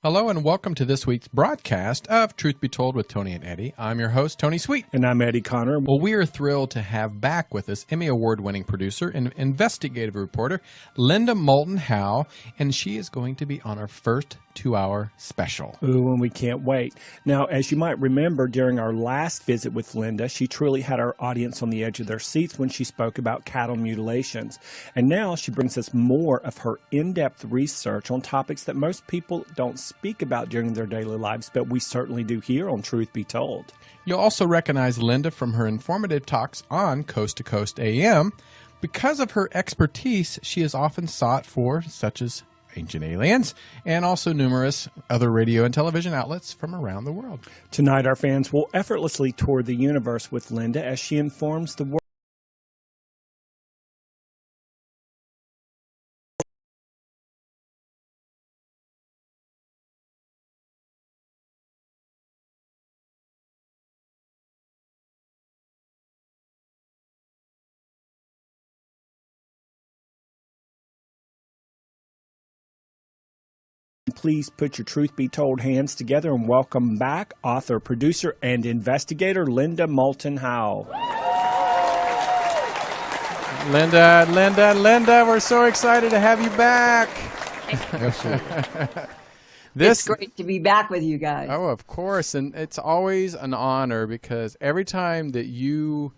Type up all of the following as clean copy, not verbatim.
Hello and welcome to this week's broadcast of Truth Be Told with Tony and Eddie. I'm your host, Tony Sweet. And I'm Eddie Connor. Well, we are thrilled to have back with us Emmy Award-winning producer and investigative reporter Linda Moulton Howe, and she is going to be on our first 2-hour special. Ooh, and we can't wait. Now, as you might remember, during our last visit with Linda, she truly had our audience on the edge of their seats when she spoke about cattle mutilations. And now she brings us more of her in-depth research on topics that most people don't speak about during their daily lives, but we certainly do here on Truth Be Told. You'll also recognize Linda from her informative talks on Coast to Coast AM. Because of her expertise, she is often sought for, such as Ancient Aliens, and also numerous other radio and television outlets from around the world. Tonight, our fans will effortlessly tour the universe with Linda as she informs the world. Please put your Truth Be Told hands together and welcome back author, producer, and investigator Linda Moulton Howe. Linda, we're so excited to have you back. It's great to be back with you guys. Oh, of course. And it's always an honor because every time that you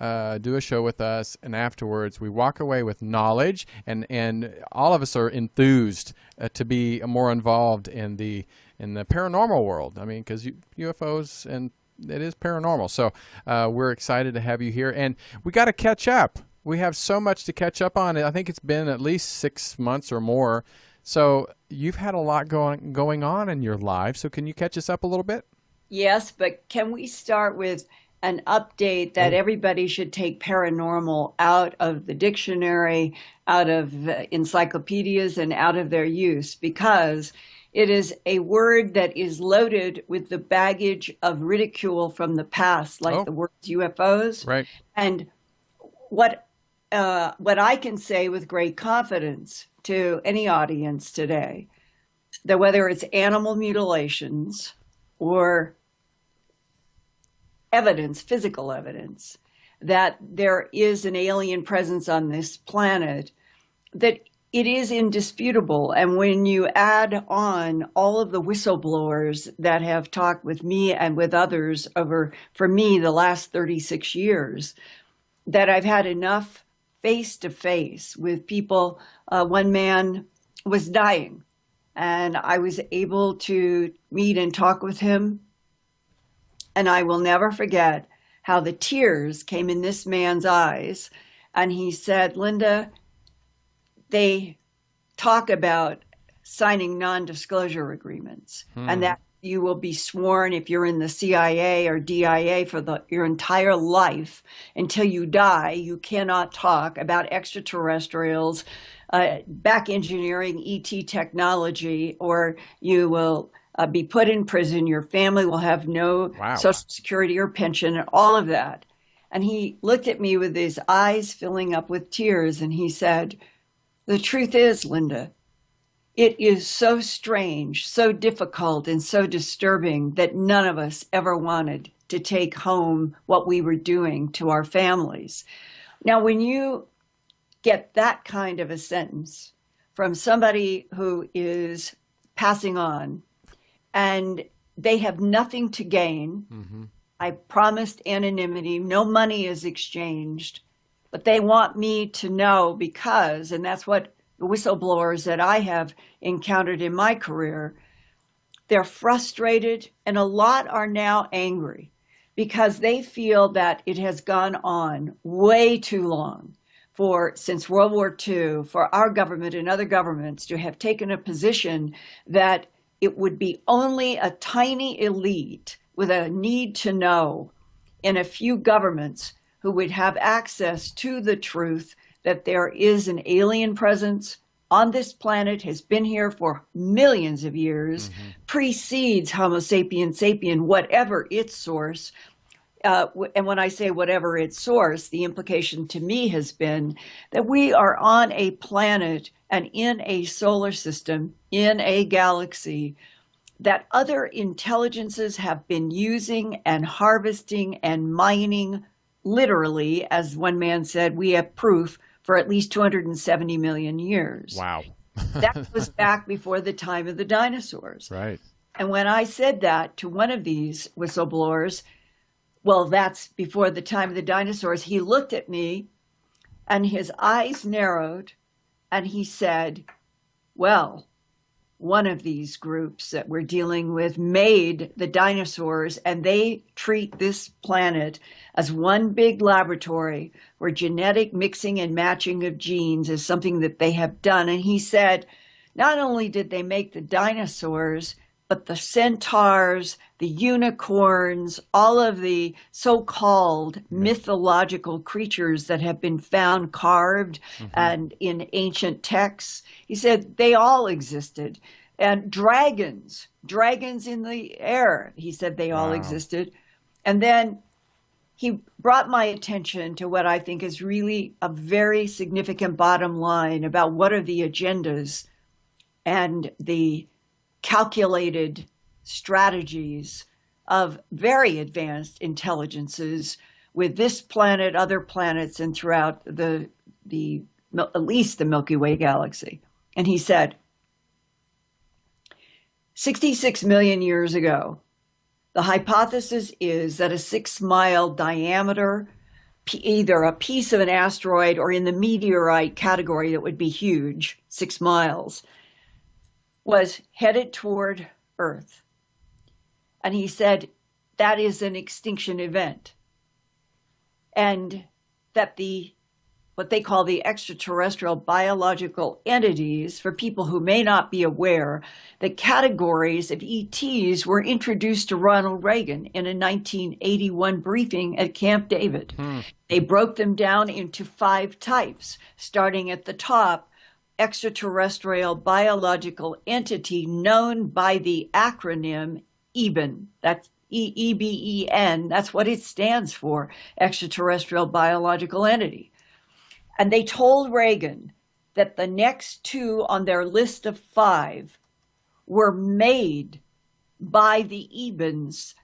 do a show with us and afterwards we walk away with knowledge and all of us are enthused to be more involved in the paranormal world. I mean, because UFOs and it is paranormal. So we're excited to have you here, and we got to catch up. We have so much to catch up on. I think it's been at least 6 months or more. So you've had a lot going on in your life. So can you catch us up a little bit? Yes, but can we start with an update that everybody should take paranormal out of the dictionary, out of encyclopedias, and out of their use, because it is a word that is loaded with the baggage of ridicule from the past, like the words UFOs. Right. And what I can say with great confidence to any audience today, that whether it's animal mutilations or evidence, physical evidence, that there is an alien presence on this planet, that it is indisputable. And when you add on all of the whistleblowers that have talked with me and with others over, for me, the last 36 years, that I've had enough face-to-face with people. One man was dying, and I was able to meet and talk with him. And I will never forget how the tears came in this man's eyes. And he said, Linda, they talk about signing non-disclosure agreements and that you will be sworn if you're in the CIA or DIA for your entire life until you die. You cannot talk about extraterrestrials, back engineering, ET technology, or you will be put in prison. Your family will have no Social Security or pension and all of that. And he looked at me with his eyes filling up with tears, and he said, the truth is, Linda, it is so strange, so difficult, and so disturbing that none of us ever wanted to take home what we were doing to our families. Now, when you get that kind of a sentence from somebody who is passing on, and they have nothing to gain. Mm-hmm. I promised anonymity. No money is exchanged. But they want me to know because, and that's what the whistleblowers that I have encountered in my career, they're frustrated, and a lot are now angry because they feel that it has gone on way too long since World War II for our government and other governments to have taken a position that it would be only a tiny elite with a need to know in a few governments who would have access to the truth that there is an alien presence on this planet, has been here for millions of years, precedes Homo sapiens sapien, whatever its source. And when I say whatever its source, the implication to me has been that we are on a planet and in a solar system, in a galaxy that other intelligences have been using and harvesting and mining, literally, as one man said, we have proof, for at least 270 million years. Wow. That was back before the time of the dinosaurs. Right. And when I said that to one of these whistleblowers, well, that's before the time of the dinosaurs, he looked at me and his eyes narrowed and he said, well, one of these groups that we're dealing with made the dinosaurs, and they treat this planet as one big laboratory where genetic mixing and matching of genes is something that they have done. And he said, not only did they make the dinosaurs, but the centaurs, the unicorns, all of the so-called mythological creatures that have been found carved and in ancient texts, he said they all existed. And dragons in the air, he said they all existed. And then he brought my attention to what I think is really a very significant bottom line about what are the agendas and the calculated strategies of very advanced intelligences with this planet, other planets, and throughout the at least the Milky Way galaxy. And he said, 66 million years ago, the hypothesis is that a 6-mile diameter, either a piece of an asteroid or in the meteorite category that would be huge, 6 miles, was headed toward Earth. And he said that is an extinction event. And that what they call the extraterrestrial biological entities, for people who may not be aware, the categories of ETs were introduced to Ronald Reagan in a 1981 briefing at Camp David. They broke them down into 5 types, starting at the top, extraterrestrial biological entity known by the acronym EBEN. That's EEBEN. That's what it stands for, extraterrestrial biological entity. And they told Reagan that the next 2 on their list of 5 were made by the EBENs,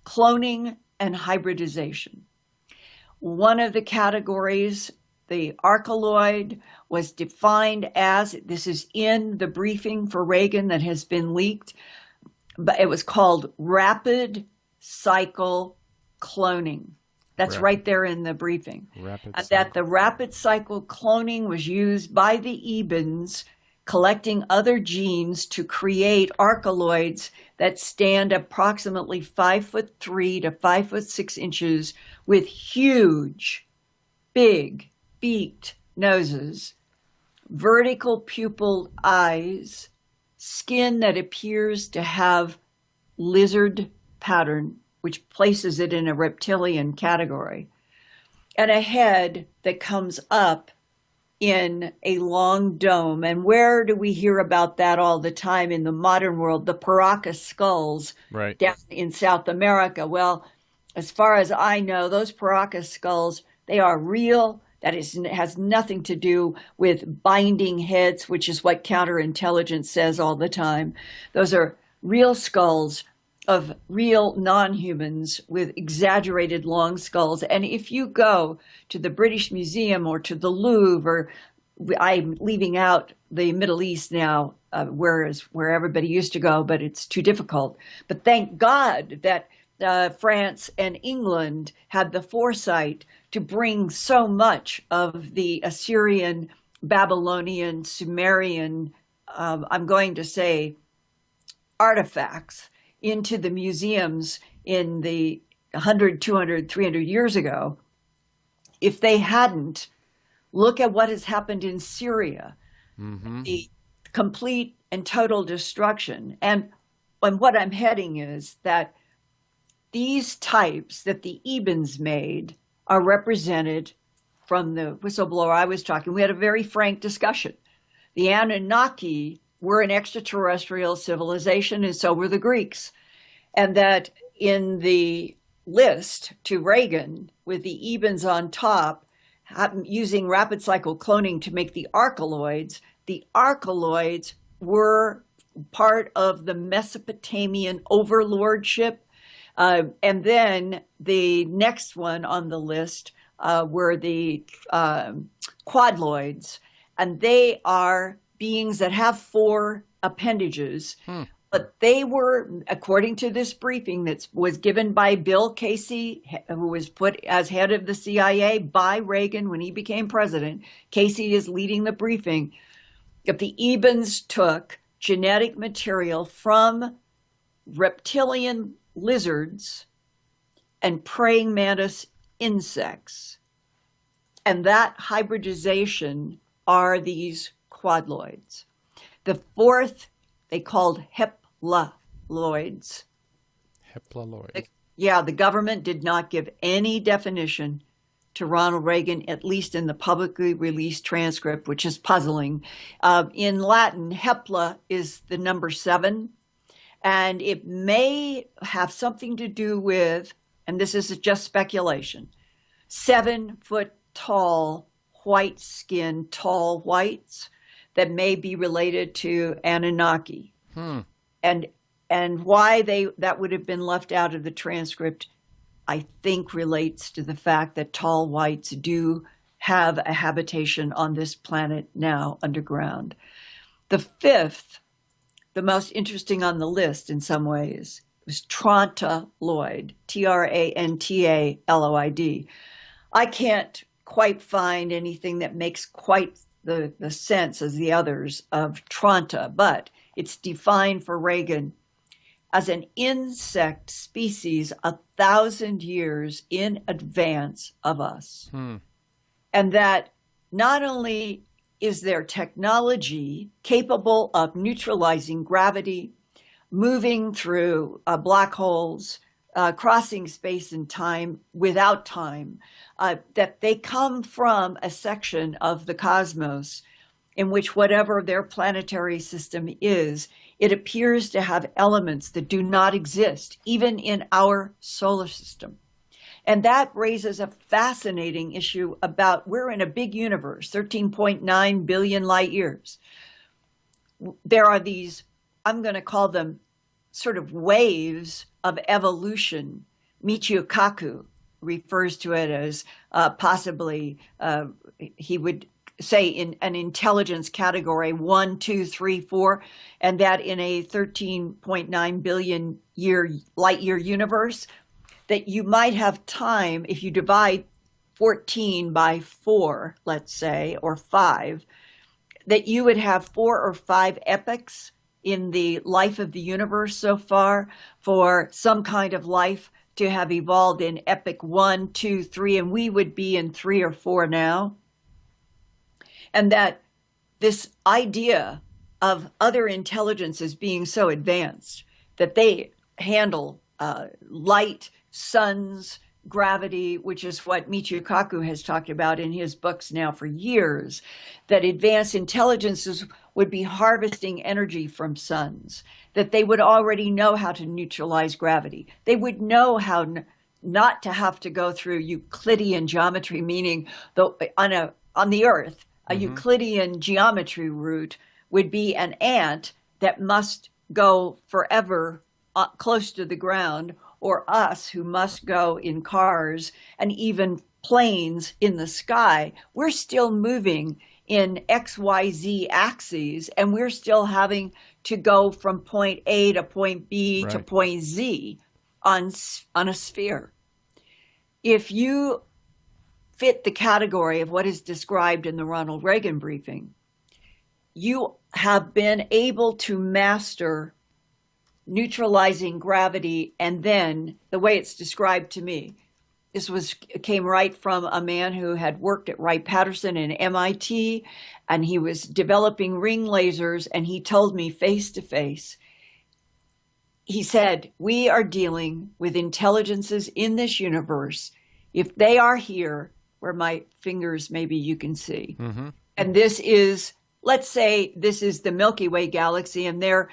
cloning and hybridization. One of the categories, the archeloid, was defined as, this is in the briefing for Reagan that has been leaked, but it was called rapid cycle cloning. That's right there in the briefing. That the rapid cycle cloning was used by the EBENs, collecting other genes to create archeloids that stand approximately 5'3" to 5'6" inches with huge, big, beaked noses, vertical pupil eyes, skin that appears to have lizard pattern, which places it in a reptilian category, and a head that comes up in a long dome. And where do we hear about that all the time in the modern world? The Paracas skulls down in South America. Well, as far as I know, those Paracas skulls, they are real. That has nothing to do with binding heads, which is what counterintelligence says all the time. Those are real skulls of real non-humans with exaggerated long skulls. And if you go to the British Museum or to the Louvre, or I'm leaving out the Middle East now, where everybody used to go, but it's too difficult. But thank God that France and England had the foresight to bring so much of the Assyrian, Babylonian, Sumerian, I'm going to say, artifacts into the museums in the 100, 200, 300 years ago. If they hadn't, look at what has happened in Syria, the complete and total destruction. And what I'm heading is that these types that the EBENs made are represented from the whistleblower I was talking. We had a very frank discussion. The Anunnaki were an extraterrestrial civilization, and so were the Greeks. And that in the list to Reagan, with the EBENs on top, using rapid cycle cloning to make the archeloids were part of the Mesopotamian overlordship. And then the next one on the list were the quadloids, and they are beings that have four appendages. But they were, according to this briefing that was given by Bill Casey, who was put as head of the CIA by Reagan when he became president. Casey is leading the briefing. If the Ebens took genetic material from reptilian lizards and praying mantis insects, and that hybridization are these quadloids. The fourth, they called heplaloids. Heplaloids. Yeah, the government did not give any definition to Ronald Reagan, at least in the publicly released transcript, which is puzzling. In Latin, hepla is the number 7, and it may have something to do with, and this is just speculation, 7-foot tall, white-skinned, tall whites that may be related to Anunnaki. And why that would have been left out of the transcript, I think, relates to the fact that tall whites do have a habitation on this planet now underground. The fifth, the most interesting on the list in some ways, was Trantaloid, Trantaloid. I can't quite find anything that makes quite the sense as the others of Tranta, but it's defined for Reagan as an insect species 1,000 years in advance of us. And that not only is their technology capable of neutralizing gravity, moving through black holes, crossing space and time without time, that they come from a section of the cosmos in which whatever their planetary system is, it appears to have elements that do not exist, even in our solar system. And that raises a fascinating issue about, we're in a big universe, 13.9 billion light years. There are these, I'm going to call them sort of waves of evolution. Michio Kaku refers to it as possibly, he would say in an intelligence category 1, 2, 3, 4, and that in a 13.9 billion light year universe, that you might have time, if you divide 14 by 4, let's say, or 5, that you would have 4 or 5 epochs in the life of the universe so far for some kind of life to have evolved in epoch 1, 2, 3, and we would be in 3 or 4 now. And that this idea of other intelligences being so advanced that they handle light, suns, gravity, which is what Michio Kaku has talked about in his books now for years, that advanced intelligences would be harvesting energy from suns, that they would already know how to neutralize gravity. They would know how not to have to go through Euclidean geometry, meaning on the Earth, a Euclidean geometry route would be an ant that must go forever close to the ground, or us who must go in cars and even planes in the sky. We're still moving in XYZ axes, and we're still having to go from point A to point B to point Z on a sphere. If you fit the category of what is described in the Ronald Reagan briefing, you have been able to master neutralizing gravity, and then the way it's described to me, this came right from a man who had worked at Wright-Patterson and MIT, and he was developing ring lasers, and he told me face to face, he said, we are dealing with intelligences in this universe. If they are here, where my fingers maybe you can see, and this is, let's say this is the Milky Way galaxy, and they're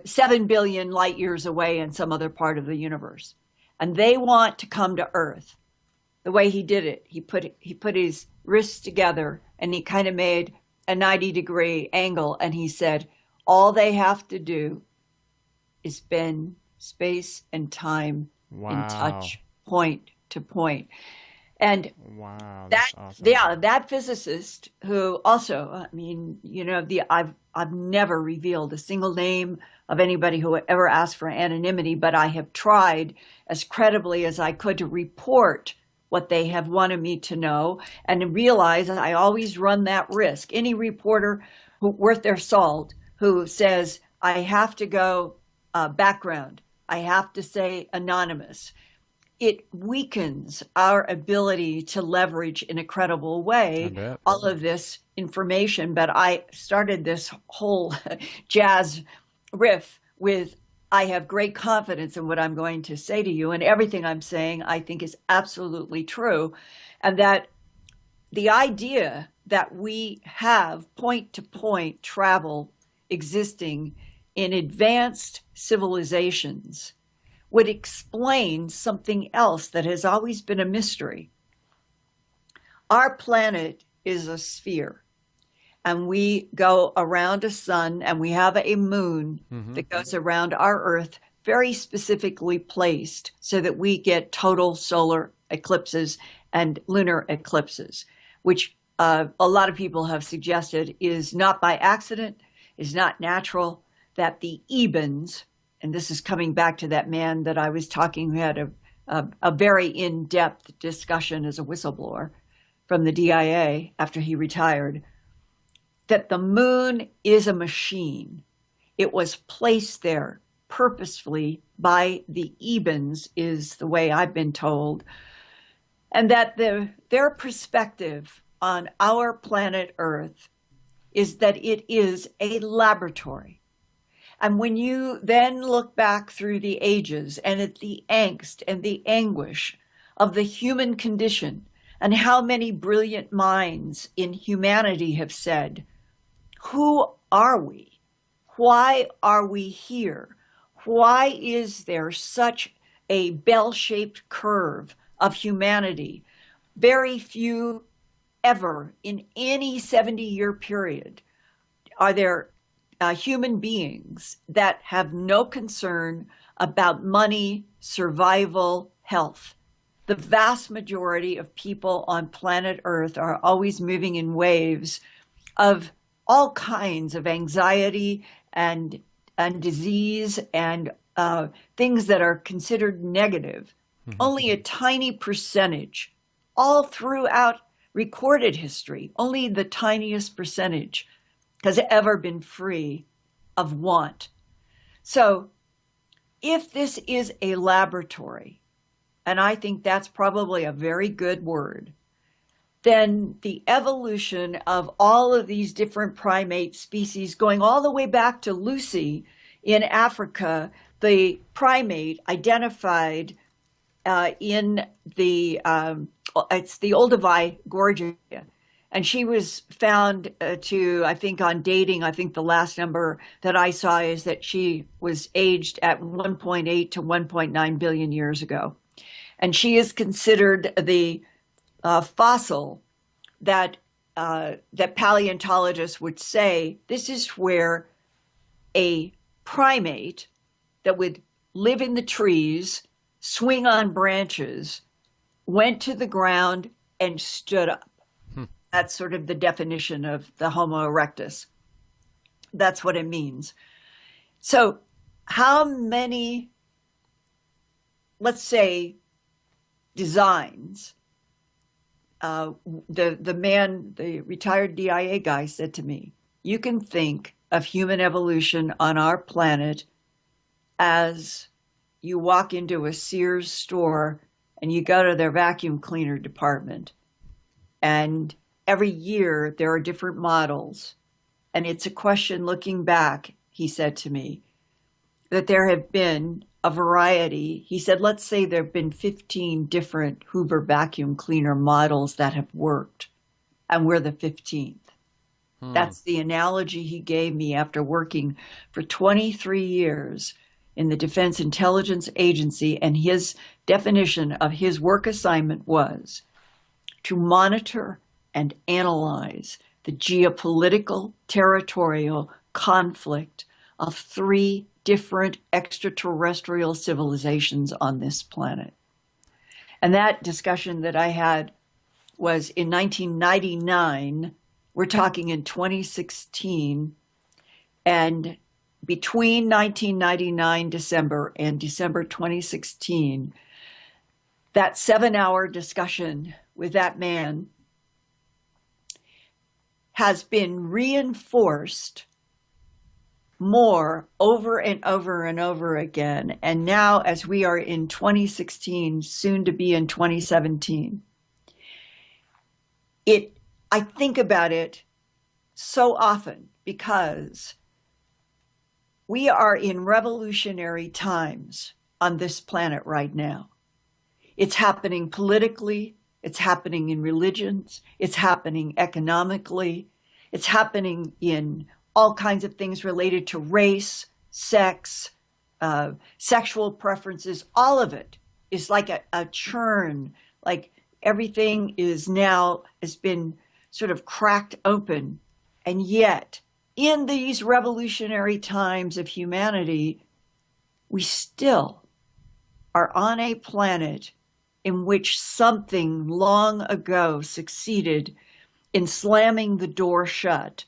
7 billion light years away in some other part of the universe. And they want to come to Earth. The way he did it, he put his wrists together and he kind of made a 90-degree angle, and he said, All they have to do is spend space and time in Wow. touch, point to point. And Wow, that, that's awesome. yeah, that physicist who also, I mean, I've never revealed a single name of anybody who ever asked for anonymity, but I have tried as credibly as I could to report what they have wanted me to know, and realize I always run that risk. Any reporter who worth their salt who says I have to go background, I have to say anonymous, it weakens our ability to leverage in a credible I way bet. all of this information. But I started this whole jazz riff with, I have great confidence in what I'm going to say to you, and everything I'm saying I think is absolutely true. And that the idea that we have point to point travel existing in advanced civilizations would explain something else that has always been a mystery. Our planet is a sphere, and we go around a sun, and we have a moon Mm-hmm. that goes around our Earth, very specifically placed so that we get total solar eclipses and lunar eclipses, which a lot of people have suggested is not by accident, is not natural, that the Ebens, and this is coming back to that man that I was talking who had a very in-depth discussion as a whistleblower from the DIA after he retired, that the moon is a machine. It was placed there purposefully by the Ebens, is the way I've been told, and that their perspective on our planet Earth is that it is a laboratory. And when you then look back through the ages and at the angst and the anguish of the human condition, and how many brilliant minds in humanity have said, who are we? Why are we here? Why is there such a bell-shaped curve of humanity? Very few ever in any 70-year period are there human beings that have no concern about money, survival, health. The vast majority of people on planet Earth are always moving in waves of all kinds of anxiety and disease and things that are considered negative. Mm-hmm. Only a tiny percentage, all throughout recorded history, only the tiniest percentage has ever been free of want. So if this is a laboratory, and I think that's probably a very good word, then the evolution of all of these different primate species, going all the way back to Lucy in Africa, the primate identified in the it's the Olduvai Gorgia, and she was found I think on dating, I think the last number that I saw is that she was aged at 1.8 to 1.9 billion years ago. And she is considered the fossil that paleontologists would say this is where a primate that would live in the trees, swing on branches, went to the ground and stood up. That's sort of the definition of the Homo erectus. That's what it means. So how many, let's say, designs, the retired DIA guy said to me, you can think of human evolution on our planet as you walk into a Sears store and you go to their vacuum cleaner department, and every year there are different models. And it's a question looking back, he said to me, that there have been a variety. He said, let's say there have been 15 different Hoover vacuum cleaner models that have worked, and we're the 15th. That's the analogy he gave me after working for 23 years in the Defense Intelligence Agency, and his definition of his work assignment was to monitor and analyze the geopolitical, territorial, conflict of three different extraterrestrial civilizations on this planet. And that discussion that I had was in 1999. We're talking in 2016. And between 1999 December and December 2016, that 7-hour discussion with that man has been reinforced more over and over and over again. And now, as we are in 2016, soon to be in 2017, I think about it so often because we are in revolutionary times on this planet right now. It's happening politically, it's happening in religions, it's happening economically, it's happening in all kinds of things related to race, sex, sexual preferences. All of it is like a churn, like everything has been sort of cracked open. And yet, in these revolutionary times of humanity, we still are on a planet in which something long ago succeeded in slamming the door shut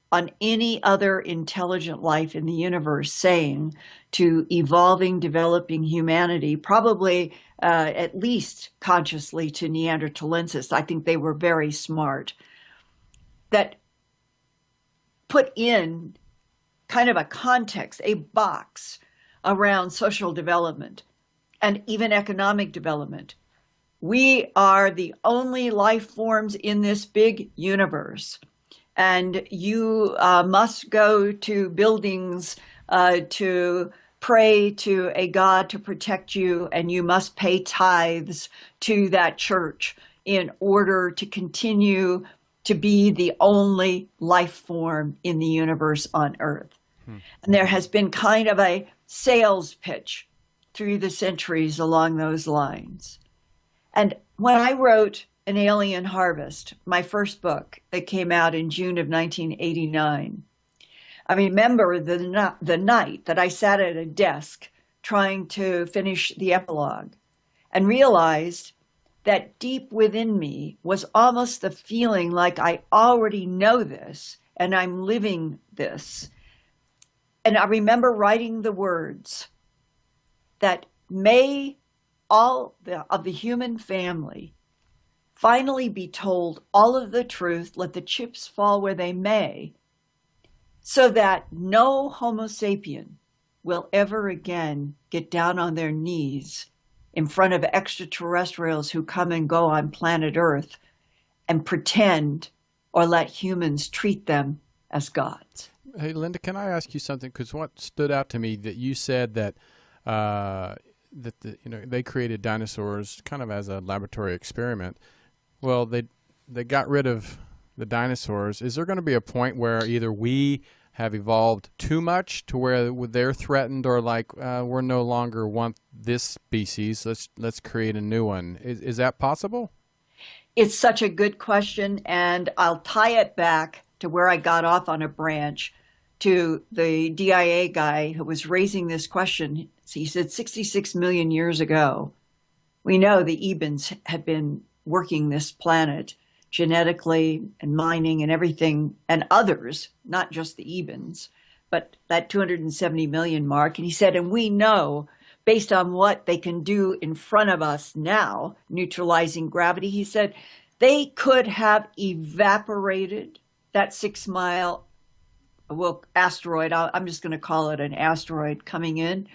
on any other intelligent life in the universe, saying to evolving, developing humanity, probably at least consciously to Neanderthalensis, I think they were very smart, that put in kind of a context, a box around social development and even economic development. We are the only life forms in this big universe. And you must go to buildings to pray to a God to protect you, and you must pay tithes to that church in order to continue to be the only life form in the universe on Earth. And there has been kind of a sales pitch through the centuries along those lines. And when I wrote An Alien Harvest, my first book that came out in June of 1989, I remember the night that I sat at a desk trying to finish the epilogue and realized that deep within me was almost the feeling like I already know this and I'm living this. And I remember writing the words that may all of the human family finally be told all of the truth, let the chips fall where they may, so that no Homo sapien will ever again get down on their knees in front of extraterrestrials who come and go on planet Earth and pretend or let humans treat them as gods. Hey, Linda, can I ask you something? Because what stood out to me that you said that they created dinosaurs kind of as a laboratory experiment. Well, they got rid of the dinosaurs. Is there going to be a point where either we have evolved too much to where they're threatened, or like we're no longer want this species? Let's create a new one. Is that possible? It's such a good question, and I'll tie it back to where I got off on a branch to the DIA guy who was raising this question. He said 66 million years ago, we know the Ebens had been working this planet genetically and mining and everything, and others, not just the Ebens, but that 270 million mark. And he said, and we know, based on what they can do in front of us now, neutralizing gravity, he said, they could have evaporated that 6-mile asteroid. I'm just going to call it an asteroid coming in.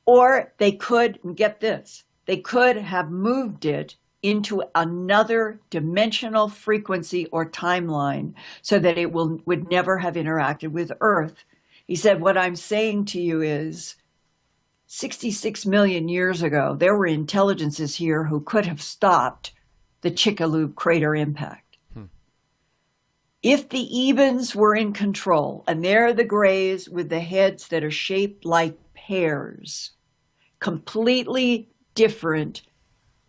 Or they could, and get this, they could have moved it into another dimensional frequency or timeline so that it would never have interacted with Earth. He said, what I'm saying to you is 66 million years ago, there were intelligences here who could have stopped the Chicxulub crater impact. If the Ebens were in control, and they're the grays with the heads that are shaped like pears, completely different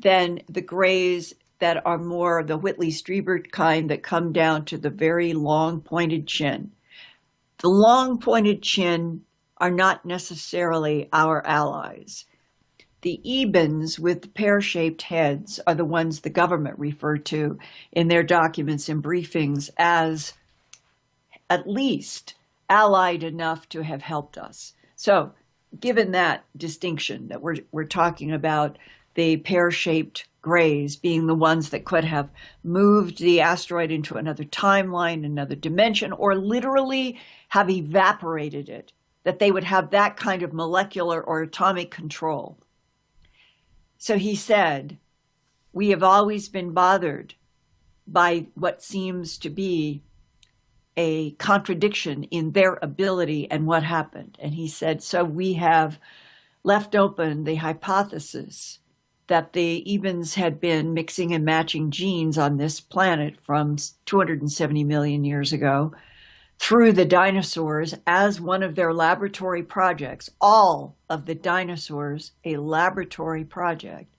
than the grays that are more of the Whitley-Strieber kind that come down to the very long pointed chin. The long pointed chin are not necessarily our allies. The ebens with the pear-shaped heads are the ones the government refer to in their documents and briefings as at least allied enough to have helped us. So, given that distinction that we're talking about the pear-shaped grays being the ones that could have moved the asteroid into another timeline, another dimension, or literally have evaporated it, that they would have that kind of molecular or atomic control. So he said, we have always been bothered by what seems to be a contradiction in their ability and what happened. And he said, so we have left open the hypothesis that the Ebens had been mixing and matching genes on this planet from 270 million years ago through the dinosaurs as one of their laboratory projects, all of the dinosaurs a laboratory project.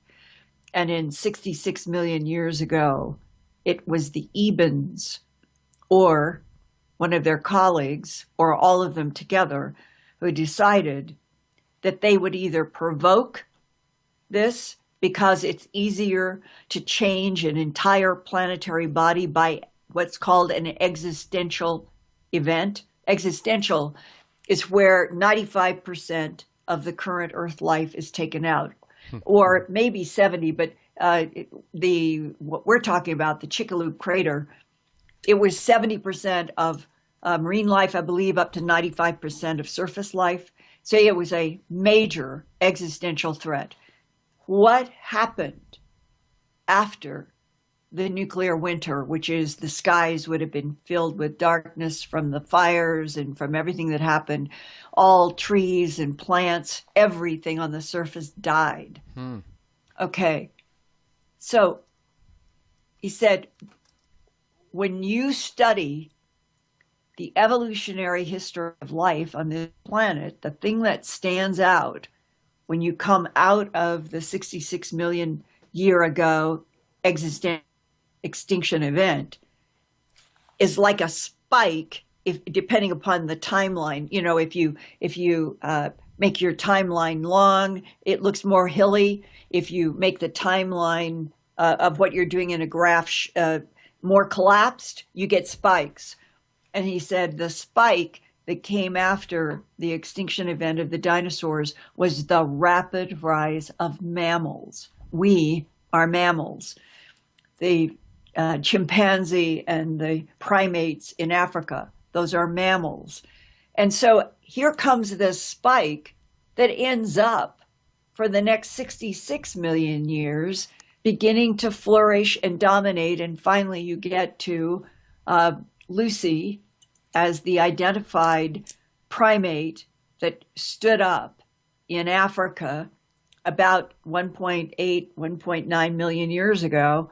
And in 66 million years ago, it was the Ebens or one of their colleagues or all of them together who decided that they would either provoke this because it's easier to change an entire planetary body by what's called an existential event. Existential is where 95% of the current Earth life is taken out, or maybe 70, but what we're talking about, the Chicxulub crater, it was 70% of marine life, I believe, up to 95% of surface life. So it was a major existential threat. What happened after the nuclear winter, which is the skies would have been filled with darkness from the fires and from everything that happened? All trees and plants, everything on the surface died. Okay. So he said, when you study the evolutionary history of life on this planet, the thing that stands out when you come out of the 66 million year ago extinction event is like a spike, if depending upon the timeline. You know, if you make your timeline long, it looks more hilly. If you make the timeline of what you're doing in a graph more collapsed, you get spikes. And he said the spike that came after the extinction event of the dinosaurs was the rapid rise of mammals. We are mammals. The chimpanzee and the primates in Africa, those are mammals. And so here comes this spike that ends up for the next 66 million years beginning to flourish and dominate. And finally you get to Lucy as the identified primate that stood up in Africa about 1.8, 1.9 million years ago,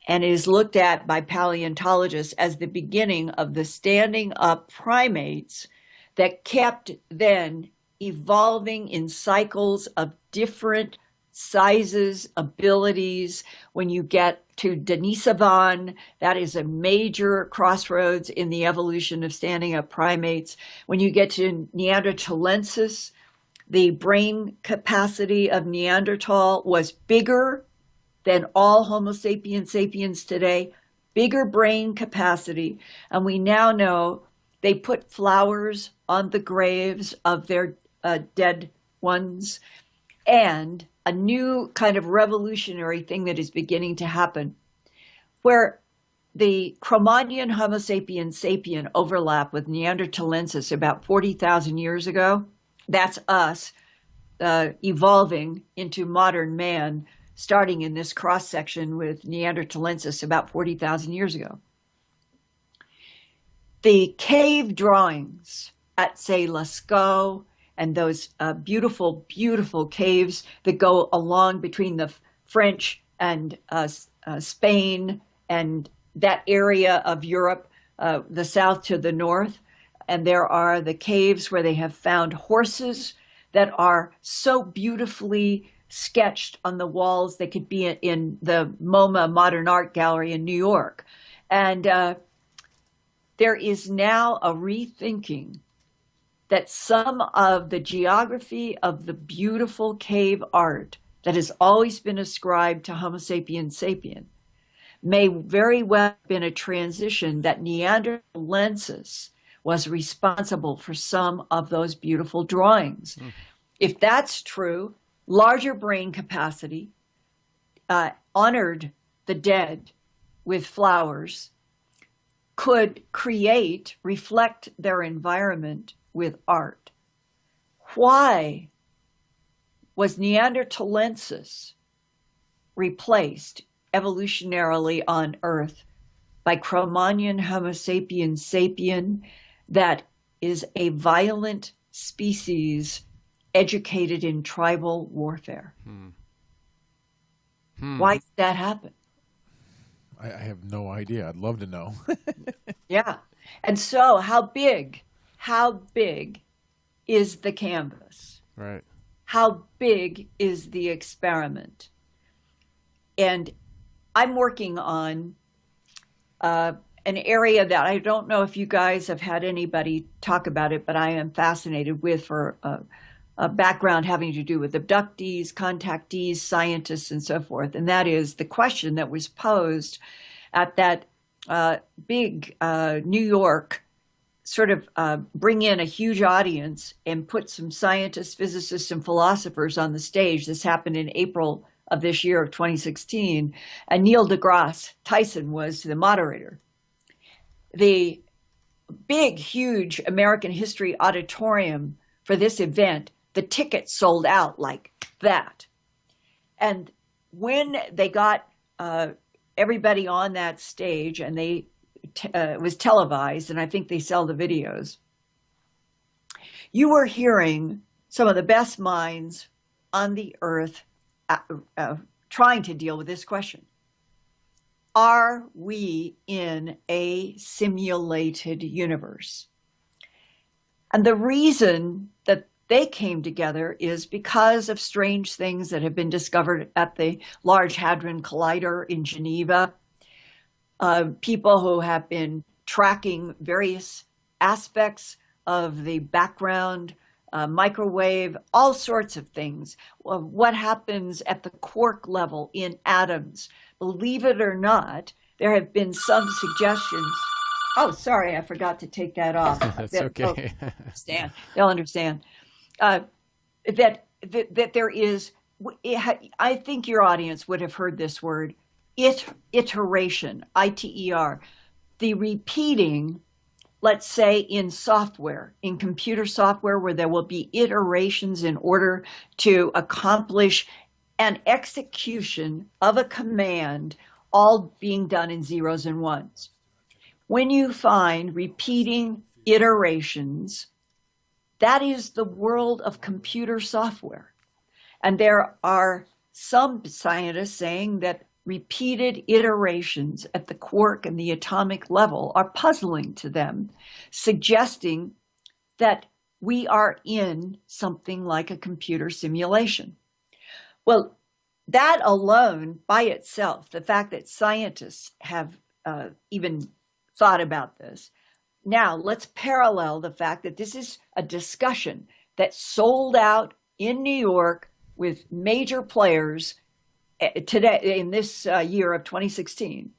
and is looked at by paleontologists as the beginning of the standing up primates that kept then evolving in cycles of different sizes, abilities. When you get to Denisovan, that is a major crossroads in the evolution of standing up primates. When you get to Neanderthalensis, the brain capacity of Neanderthal was bigger than all Homo sapiens sapiens today, bigger brain capacity. And we now know they put flowers on the graves of their dead ones. And a new kind of revolutionary thing that is beginning to happen, where the Cro-Magnon Homo sapiens sapien overlap with Neanderthalensis about 40,000 years ago. That's us evolving into modern man, starting in this cross-section with Neanderthalensis about 40,000 years ago. The cave drawings at, say, Lascaux, and those beautiful, beautiful caves that go along between the French and Spain and that area of Europe, the south to the north. And there are the caves where they have found horses that are so beautifully sketched on the walls. They could be in the MoMA Modern Art Gallery in New York. And there is now a rethinking that some of the geography of the beautiful cave art that has always been ascribed to Homo sapiens sapien may very well have been a transition, that Neanderthalensis was responsible for some of those beautiful drawings. If that's true, larger brain capacity, honored the dead with flowers, could create, reflect their environment with art. Why was Neanderthalensis replaced evolutionarily on Earth by Cro-Magnon Homo sapiens sapien, that is a violent species educated in tribal warfare? Why did that happen? I have no idea. I'd love to know. Yeah. And so how big is the canvas? Right. How big is the experiment? And I'm working on an area that I don't know if you guys have had anybody talk about it, but I am fascinated with, for a background having to do with abductees, contactees, scientists, and so forth. And that is the question that was posed at that big New York sort of bring in a huge audience and put some scientists, physicists, and philosophers on the stage. This happened in April of this year of 2016. And Neil deGrasse Tyson was the moderator. The big, huge American History Auditorium for this event, the tickets sold out like that. And when they got everybody on that stage, and it was televised, and I think they sell the videos, you were hearing some of the best minds on the earth trying to deal with this question. Are we in a simulated universe? And the reason that they came together is because of strange things that have been discovered at the Large Hadron Collider in Geneva. People who have been tracking various aspects of the background, microwave, all sorts of things. What happens at the quark level in atoms? Believe it or not, there have been some suggestions. Oh, sorry, I forgot to take that off. That's okay. They'll understand. That there is, I think your audience would have heard this word, iteration, ITER, the repeating, let's say in software, in computer software, where there will be iterations in order to accomplish an execution of a command, all being done in zeros and ones. When you find repeating iterations, that is the world of computer software. And there are some scientists saying that repeated iterations at the quark and the atomic level are puzzling to them, suggesting that we are in something like a computer simulation. Well, that alone by itself, the fact that scientists have even thought about this. Now, let's parallel the fact that this is a discussion that sold out in New York with major players today in this year of 2016.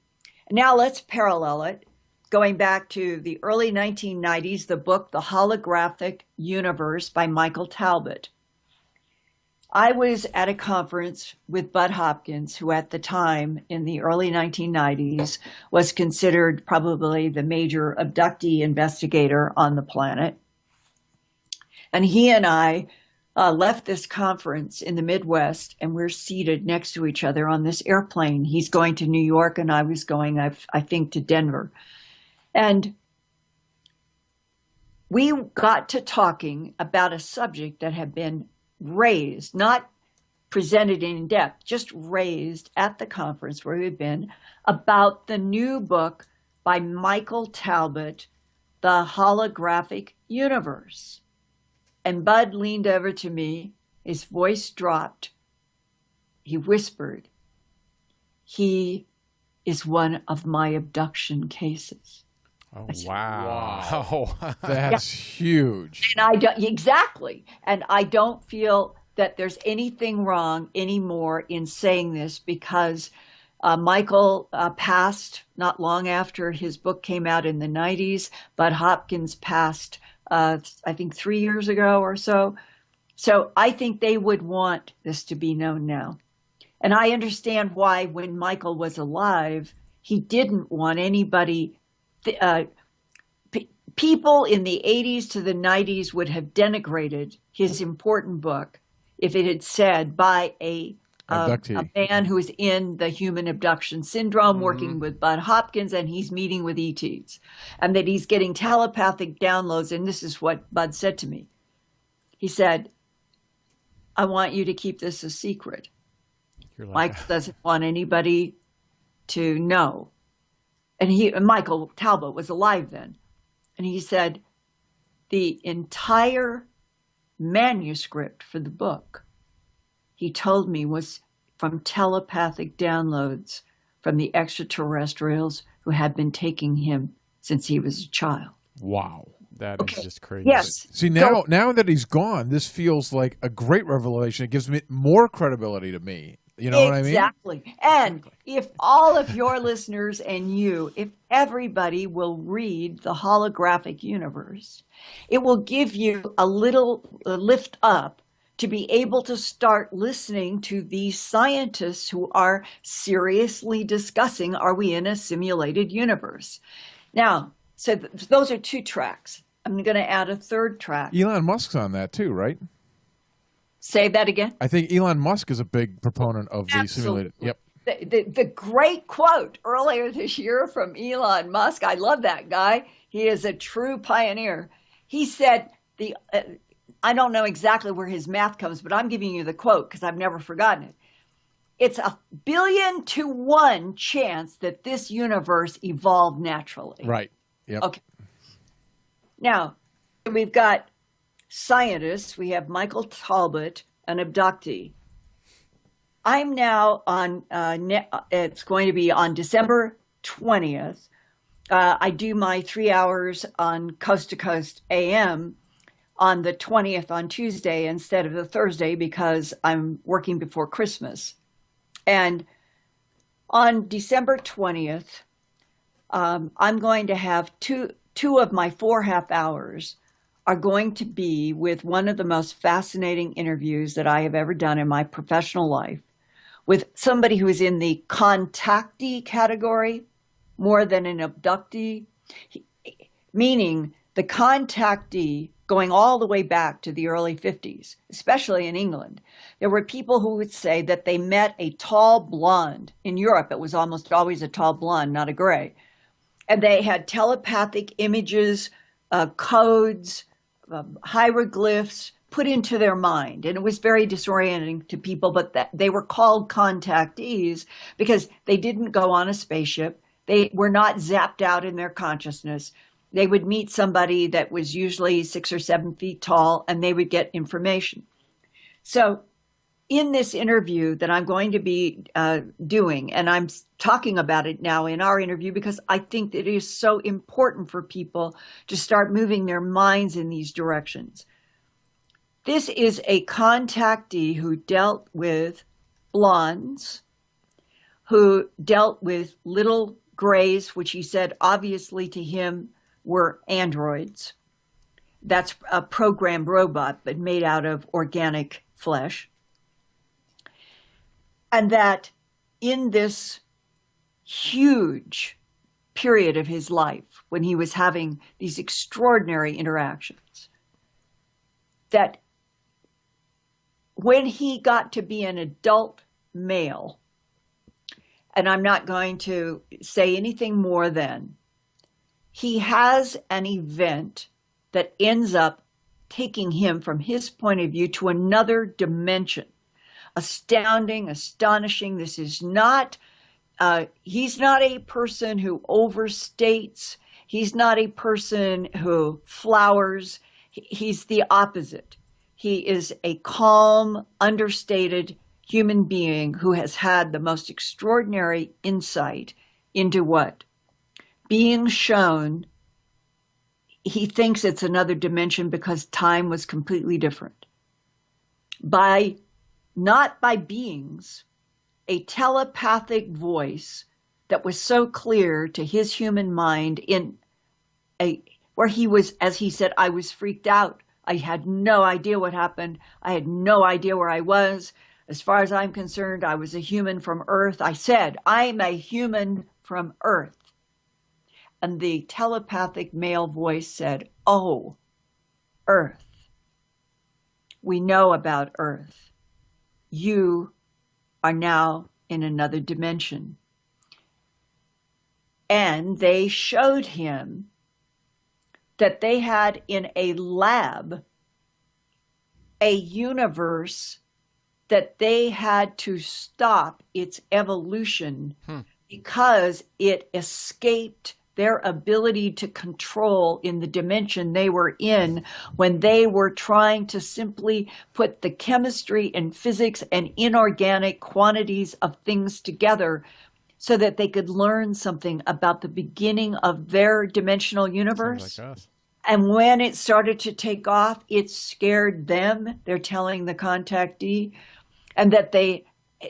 Now let's parallel it going back to the early 1990s, the book, The Holographic Universe by Michael Talbot. I was at a conference with Bud Hopkins, who at the time in the early 1990s was considered probably the major abductee investigator on the planet. And he and I left this conference in the Midwest, and we're seated next to each other on this airplane. He's going to New York, and I was going, I think, to Denver. And we got to talking about a subject that had been raised, not presented in depth, just raised at the conference where we've been, about the new book by Michael Talbot, The Holographic Universe. And Bud leaned over to me, his voice dropped. He whispered, "He is one of my abduction cases." Oh, I said, wow. That's huge. and I don't exactly, and I don't feel that there's anything wrong anymore in saying this because Michael passed not long after his book came out in the 90s. Bud Hopkins passed, I think, 3 years ago or so. So I think they would want this to be known now. And I understand why, when Michael was alive, he didn't want anybody. Uh, People in the 80s to the 90s would have denigrated his important book if it had said by a Abductee. man who is in the human abduction syndrome working with Bud Hopkins, and he's meeting with ETs, and that he's getting telepathic downloads. And this is what Bud said to me. He said, I want you to keep this a secret. You're like, Michael doesn't want anybody to know. And Michael Talbot was alive then. And he said, the entire manuscript for the book, he told me, was from telepathic downloads from the extraterrestrials who had been taking him since he was a child. Wow. that is just crazy. Yes. See, now that he's gone, this feels like a great revelation. It gives me more credibility to me. You know what I mean? Exactly. And if all of your listeners and you, if everybody will read The Holographic Universe, it will give you a little lift up to be able to start listening to these scientists who are seriously discussing, are we in a simulated universe? Now, so those are 2 tracks. I'm going to add a 3rd track. Elon Musk's on that too, right? Say that again. I think Elon Musk is a big proponent of the simulated. Yep. The great quote earlier this year from Elon Musk, I love that guy. He is a true pioneer. He said, I don't know exactly where his math comes, but I'm giving you the quote because I've never forgotten it. It's 1 billion to 1 chance that this universe evolved naturally. Right. Yep. Okay. Now, we've got scientists. We have Michael Talbot, an abductee. I'm now on, it's going to be on December 20th. I do my 3 hours on Coast to Coast AM on the 20th on Tuesday instead of the Thursday because I'm working before Christmas. And on December 20th, I'm going to have two of my 4 half hours are going to be with one of the most fascinating interviews that I have ever done in my professional life, with somebody who is in the contactee category more than an abductee, meaning the contactee going all the way back to the early 50s, especially in England. There were people who would say that they met a tall blonde. In Europe, it was almost always a tall blonde, not a gray. And they had telepathic images, codes, hieroglyphs put into their mind. And it was very disorienting to people, but they were called contactees because they didn't go on a spaceship. They were not zapped out in their consciousness. They would meet somebody that was usually 6 or 7 feet tall, and they would get information. So in this interview that I'm going to be doing, and I'm talking about it now in our interview because I think it is so important for people to start moving their minds in these directions. This is a contactee who dealt with blondes, who dealt with little grays, which he said obviously to him were androids. That's a programmed robot, but made out of organic flesh. And that in this huge period of his life, when he was having these extraordinary interactions, that when he got to be an adult male, and I'm not going to say anything more than, he has an event that ends up taking him from his point of view to another dimension. Astounding, astonishing. This is not, he's not a person who overstates. He's not a person who flowers. He's the opposite. He is a calm, understated human being who has had the most extraordinary insight into what? Being shown he thinks it's another dimension because time was completely different. Not by beings, a telepathic voice that was so clear to his human mind where he was, as he said, I was freaked out. I had no idea what happened. I had no idea where I was. As far as I'm concerned, I was a human from Earth. I said, I'm a human from Earth. And the telepathic male voice said, oh, Earth. We know about Earth. You are now in another dimension. And they showed him that they had in a lab a universe that they had to stop its evolution because it escaped their ability to control in the dimension they were in when they were trying to simply put the chemistry and physics and inorganic quantities of things together so that they could learn something about the beginning of their dimensional universe. Sounds like us. And when it started to take off, it scared them, they're telling the contactee, and that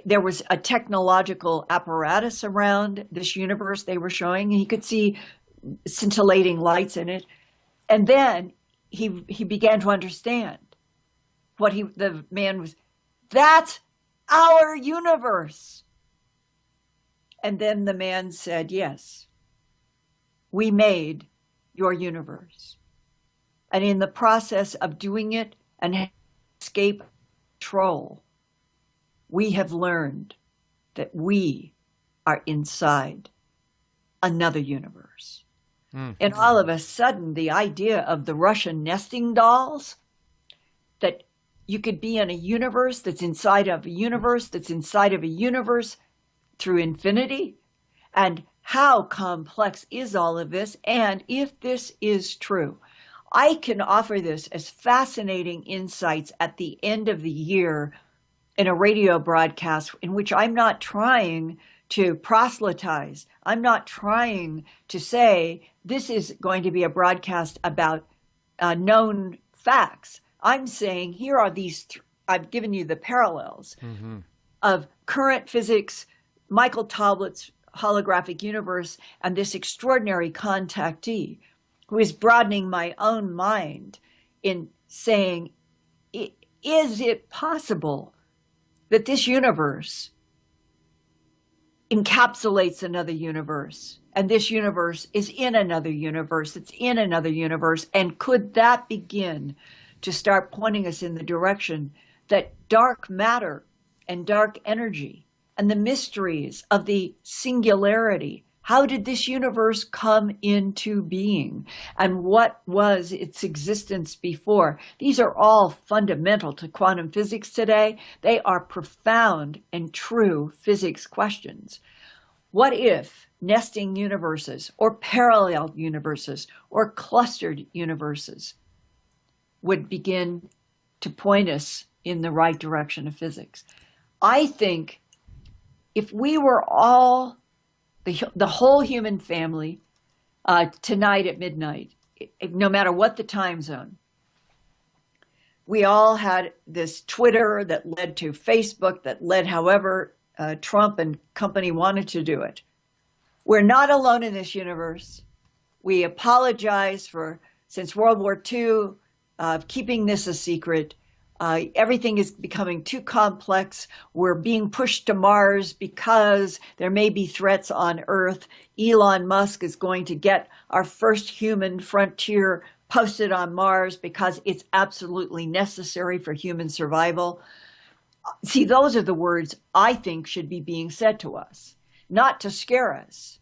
there was a technological apparatus around this universe they were showing. He could see scintillating lights in it. And then he began to understand the man was, that's our universe. And then the man said, yes, we made your universe. And in the process of doing it and escape control, we have learned that we are inside another universe. And all of a sudden, the idea of the Russian nesting dolls, that you could be in a universe that's inside of a universe that's inside of a universe through infinity, and how complex is all of this? And if this is true, I can offer this as fascinating insights at the end of the year in a radio broadcast in which I'm not trying to proselytize. I'm not trying to say this is going to be a broadcast about known facts. I'm saying here are these, I've given you the parallels of current physics, Michael Toblet's holographic universe, and this extraordinary contactee who is broadening my own mind in saying, is it possible that this universe encapsulates another universe, and this universe is in another universe, it's in another universe, and could that begin to start pointing us in the direction that dark matter and dark energy and the mysteries of the singularity, how did this universe come into being, and what was its existence before? These are all fundamental to quantum physics today. They are profound and true physics questions. What if nesting universes or parallel universes or clustered universes would begin to point us in the right direction of physics? I think if we were all, the whole human family, tonight at midnight, no matter what the time zone, we all had this Twitter that led to Facebook, that led however Trump and company wanted to do it. We're not alone in this universe. We apologize for, since World War II, keeping this a secret. Everything is becoming too complex. We're being pushed to Mars because there may be threats on Earth. Elon Musk is going to get our first human frontier posted on Mars because it's absolutely necessary for human survival. See, those are the words I think should be being said to us, not to scare us,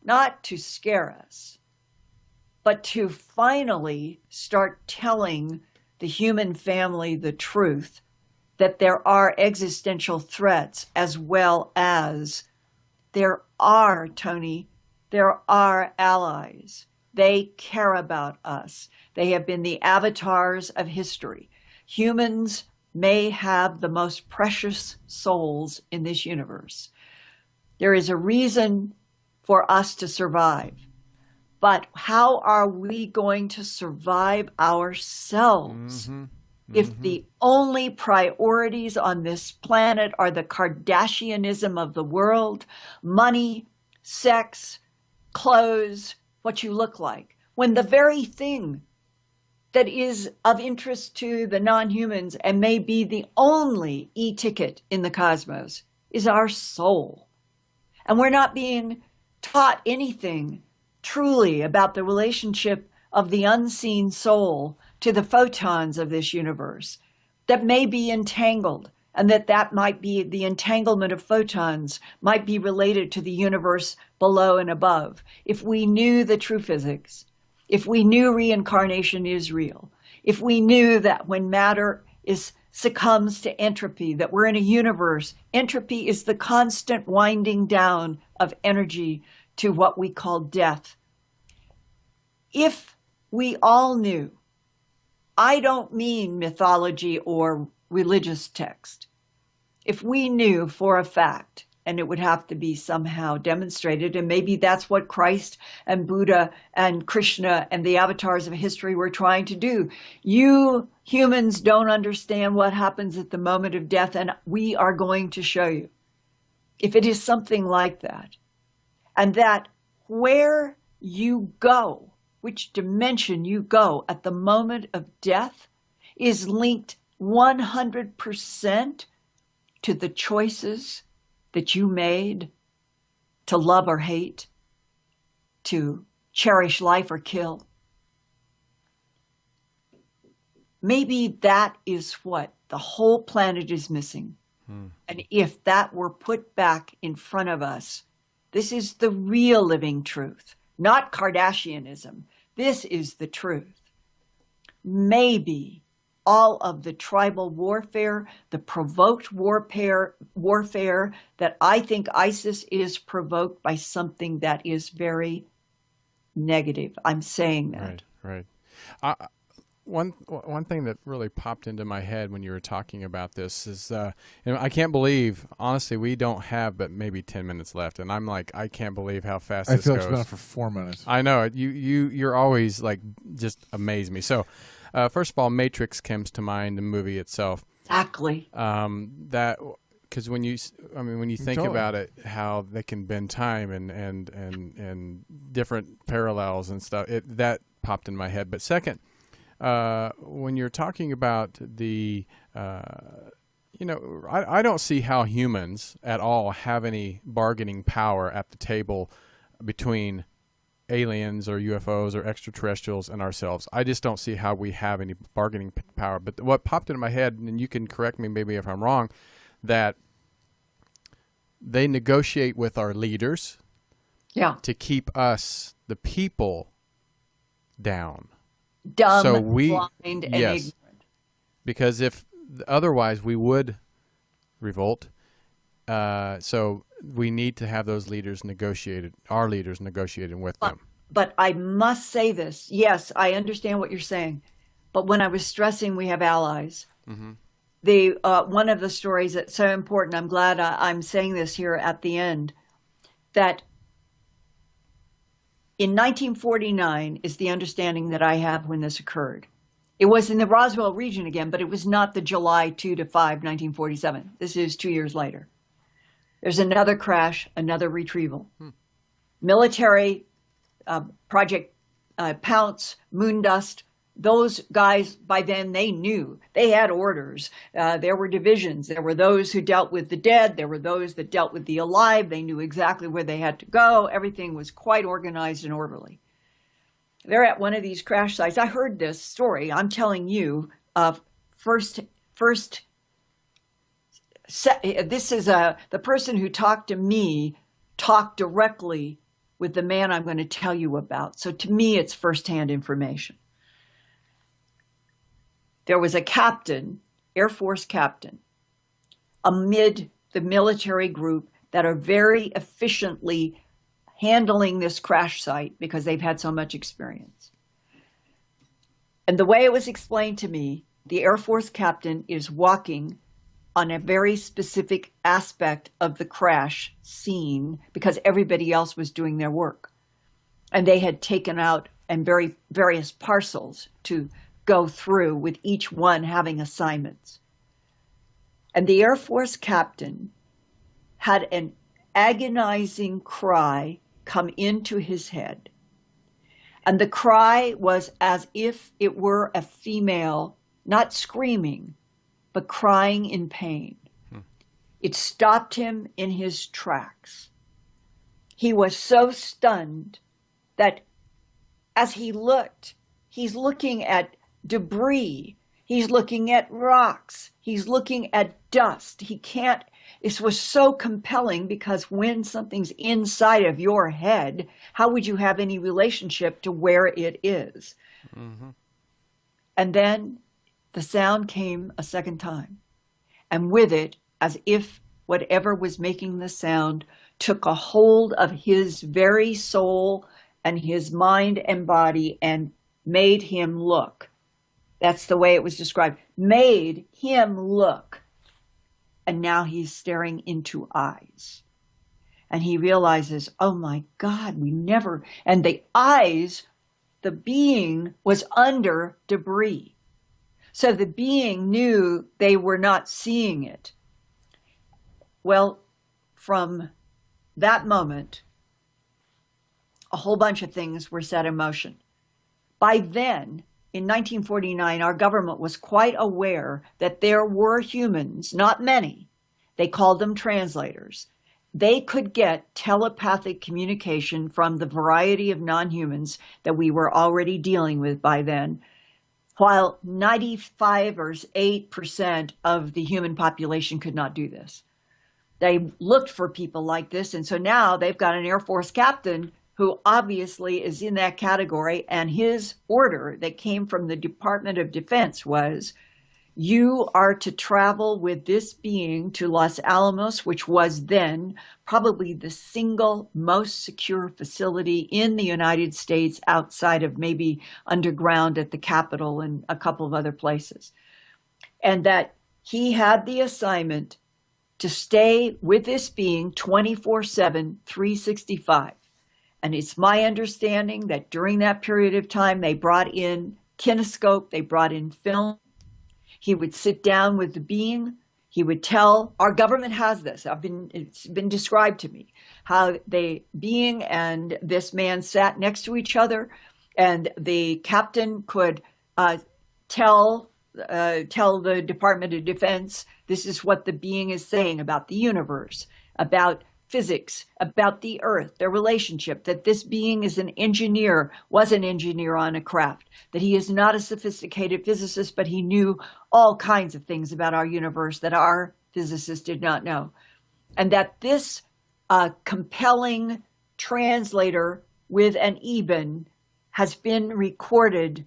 not to scare us, but to finally start telling the human family the truth that there are existential threats, as well as there are, Tony, there are allies. They care about us. They have been the avatars of history. Humans may have the most precious souls in this universe. There is a reason for us to survive. But how are we going to survive ourselves if the only priorities on this planet are the Kardashianism of the world, money, sex, clothes, what you look like, when the very thing that is of interest to the non-humans and may be the only e-ticket in the cosmos is our soul? And we're not being taught anything truly about the relationship of the unseen soul to the photons of this universe that may be entangled, and that might be the entanglement of photons might be related to the universe below and above. If we knew the true physics, if we knew reincarnation is real, if we knew that when matter succumbs to entropy, that we're in a universe, entropy is the constant winding down of energy to what we call death. If we all knew, I don't mean mythology or religious text, if we knew for a fact, and it would have to be somehow demonstrated, and maybe that's what Christ and Buddha and Krishna and the avatars of history were trying to do. You humans don't understand what happens at the moment of death, and we are going to show you. If it is something like that, and that where you go, which dimension you go at the moment of death, is linked 100% to the choices that you made to love or hate, to cherish life or kill. Maybe that is what the whole planet is missing. And if that were put back in front of us, this is the real living truth, not Kardashianism. This is the truth. Maybe all of the tribal warfare, the provoked warfare that I think ISIS is provoked by something that is very negative. I'm saying that. Right. One thing that really popped into my head when you were talking about this is, I can't believe, honestly, we don't have but maybe 10 minutes left, and I'm like, I can't believe how fast this I feel goes. like it's been on for 4 minutes. I know it. You're always like just amaze me. So, first of all, Matrix comes to mind, the movie itself. Exactly. Because when you think about it, how they can bend time and different parallels and stuff, that popped in my head. But second, when you're talking about the, I don't see how humans at all have any bargaining power at the table between aliens or UFOs or extraterrestrials and ourselves. I just don't see how we have any bargaining power. But what popped into my head, and you can correct me maybe if I'm wrong, that they negotiate with our leaders to keep us, the people, down. Dumb, So blind, and ignorant. Because if otherwise we would revolt. So we need to have those leaders negotiated, our leaders negotiating with them. But I must say this. Yes, I understand what you're saying. But when I was stressing we have allies, one of the stories that's so important, I'm glad I'm saying this here at the end, that in 1949 is the understanding that I have when this occurred. It was in the Roswell region again, but it was not the July 2 to 5, 1947. This is 2 years later. There's another crash, another retrieval. Military, Project Pounce, Moondust, those guys, by then, they knew. They had orders. There were divisions. There were those who dealt with the dead. There were those that dealt with the alive. They knew exactly where they had to go. Everything was quite organized and orderly. They're at one of these crash sites. I heard this story. I'm telling you, this is the person who talked to me talked directly with the man I'm going to tell you about. So to me, it's firsthand information. There was a captain, Air Force captain, amid the military group that are very efficiently handling this crash site because they've had so much experience. And the way it was explained to me, the Air Force captain is walking on a very specific aspect of the crash scene because everybody else was doing their work. And they had taken out and various parcels to go through, with each one having assignments. And the Air Force captain had an agonizing cry come into his head. And the cry was as if it were a female, not screaming, but crying in pain. It stopped him in his tracks. He was so stunned that as he looked, he's looking at debris, he's looking at rocks, he's looking at dust. This was so compelling, because when something's inside of your head, how would you have any relationship to where it is? Mm-hmm. And then the sound came a second time. And with it, as if whatever was making the sound took a hold of his very soul and his mind and body and made him look. That's the way it was described. Made him look. And now he's staring into eyes. And he realizes, oh my God, and the eyes, the being was under debris. So the being knew they were not seeing it. Well, from that moment, a whole bunch of things were set in motion. By then, in 1949, our government was quite aware that there were humans, not many, they called them translators. They could get telepathic communication from the variety of non-humans that we were already dealing with by then, while 95 or 8% of the human population could not do this. They looked for people like this, and so now they've got an Air Force captain who obviously is in that category, and his order that came from the Department of Defense was, you are to travel with this being to Los Alamos, which was then probably the single most secure facility in the United States, outside of maybe underground at the Capitol and a couple of other places. And that he had the assignment to stay with this being 24/7, 365. And it's my understanding that during that period of time, they brought in kinescope, they brought in film. He would sit down with the being. He would tell, our government has this. It's been described to me, how the being and this man sat next to each other, and the captain could tell the Department of Defense, this is what the being is saying about the universe, about physics, about the earth, their relationship, that this being is was an engineer on a craft, that he is not a sophisticated physicist, but he knew all kinds of things about our universe that our physicists did not know. And that this compelling translator with an Eben has been recorded,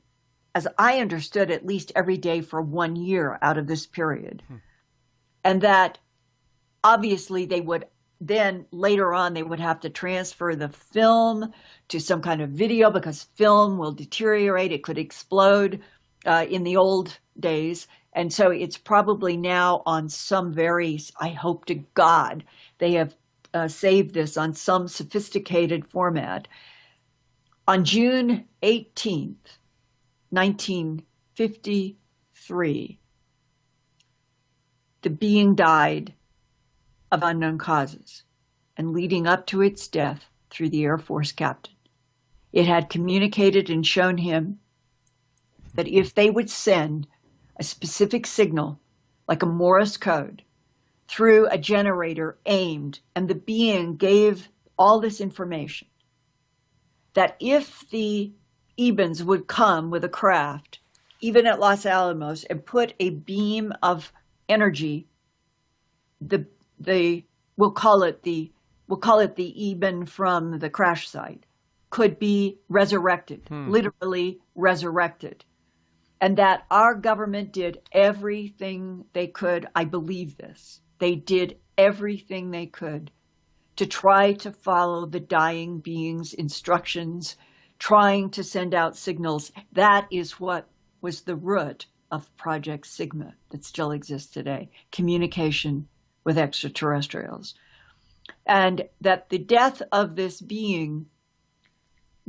as I understood, at least every day for 1 year out of this period. And that obviously they would then later on, they would have to transfer the film to some kind of video, because film will deteriorate. It could explode in the old days. And so it's probably now on some I hope to God, they have saved this on some sophisticated format. On June 18th, 1953, the being died of unknown causes, and leading up to its death through the Air Force captain. It had communicated and shown him that if they would send a specific signal, like a Morse code, through a generator aimed, and the being gave all this information, that if the Ebens would come with a craft, even at Los Alamos, and put a beam of energy, we'll call it the Eben from the crash site, could be resurrected, literally resurrected. And that our government did everything they could. I believe this. They did everything they could to try to follow the dying being's instructions, trying to send out signals. That is what was the root of Project Sigma that still exists today, communication with extraterrestrials. And that the death of this being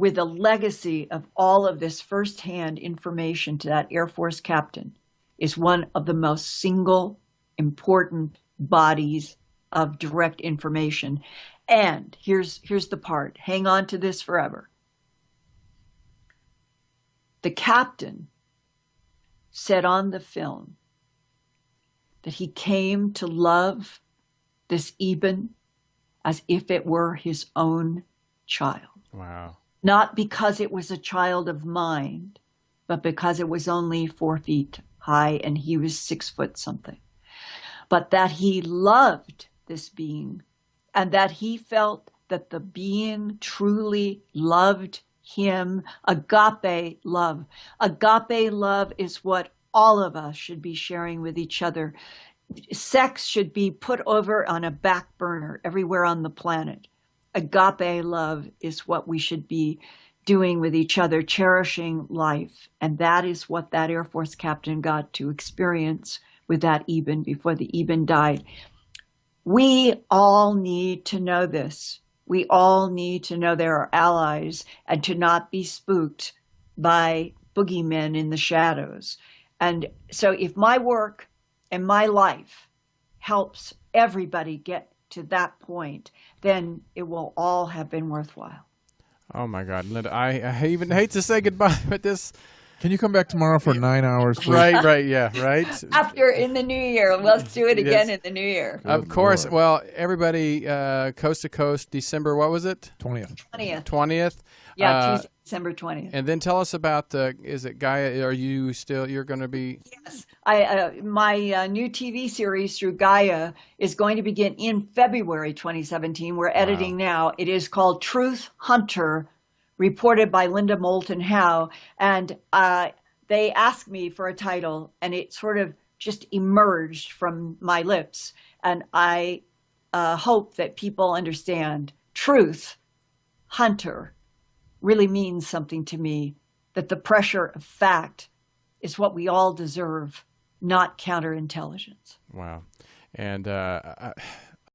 with a legacy of all of this firsthand information to that Air Force captain is one of the most single important bodies of direct information. And here's the part. Hang on to this forever. The captain said on the film that he came to love this Eben as if it were his own child. Wow. Not because it was a child of mind, but because it was only 4 feet high and he was 6 foot something. But that he loved this being, and that he felt that the being truly loved him. Agape love. Agape love is what all of us should be sharing with each other. Sex should be put over on a back burner everywhere on the planet. Agape love is what we should be doing with each other, cherishing life. And that is what that Air Force captain got to experience with that Eben before the Eben died. We all need to know this. We all need to know there are allies and to not be spooked by boogeymen in the shadows. And so if my work and my life helps everybody get to that point, then it will all have been worthwhile. Oh my God, Linda, I even hate to say goodbye, but this. Can you come back tomorrow for 9 hours, please? Right, yeah, right. After in the new year, let's do it again in the new year. Of course. Lord. Well, everybody, coast to coast, December, what was it? 20th. 20th. Yeah, Tuesday, December 20th. And then tell us about is it Gaia? Are you still? You're going to be? Yes, my new TV series through Gaia is going to begin in February 2017. We're editing now. It is called Truth Hunter, reported by Linda Moulton Howe, and they asked me for a title, and it sort of just emerged from my lips. And I hope that people understand Truth Hunter really means something to me, that the pressure of fact is what we all deserve, not counterintelligence. Wow. And